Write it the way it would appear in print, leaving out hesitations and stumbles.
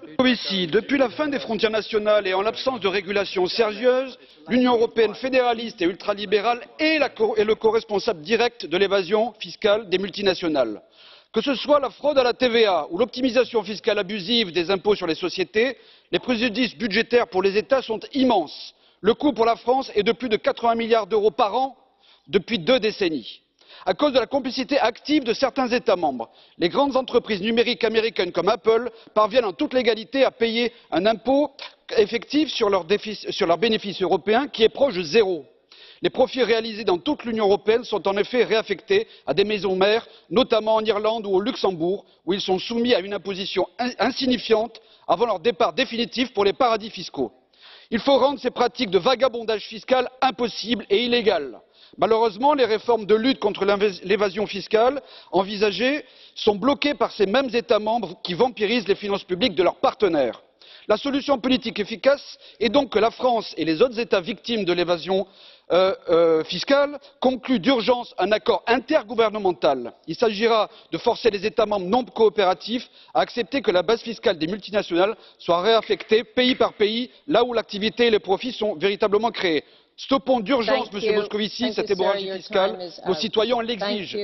Moscovici, depuis la fin des frontières nationales et en l'absence de régulation sérieuse, l'Union européenne fédéraliste et ultralibérale est le coresponsable direct de l'évasion fiscale des multinationales. Que ce soit la fraude à la TVA ou l'optimisation fiscale abusive des impôts sur les sociétés, les préjudices budgétaires pour les États sont immenses. Le coût pour la France est de plus de 80 milliards d'euros par an depuis 2 décennies. À cause de la complicité active de certains États membres, les grandes entreprises numériques américaines comme Apple parviennent en toute légalité à payer un impôt effectif sur leurs bénéfices européens qui est proche de zéro. Les profits réalisés dans toute l'Union européenne sont en effet réaffectés à des maisons mères, notamment en Irlande ou au Luxembourg, où ils sont soumis à une imposition insignifiante avant leur départ définitif pour les paradis fiscaux. Il faut rendre ces pratiques de vagabondage fiscal impossibles et illégales. Malheureusement, les réformes de lutte contre l'évasion fiscale envisagées sont bloquées par ces mêmes États membres qui vampirisent les finances publiques de leurs partenaires. La solution politique efficace est donc que la France et les autres États victimes de l'évasion fiscale concluent d'urgence un accord intergouvernemental. Il s'agira de forcer les États membres non coopératifs à accepter que la base fiscale des multinationales soit réaffectée pays par pays, là où l'activité et les profits sont véritablement créés. Stoppons d'urgence, Monsieur Moscovici, cette hémorragie fiscale. Nos citoyens l'exigent.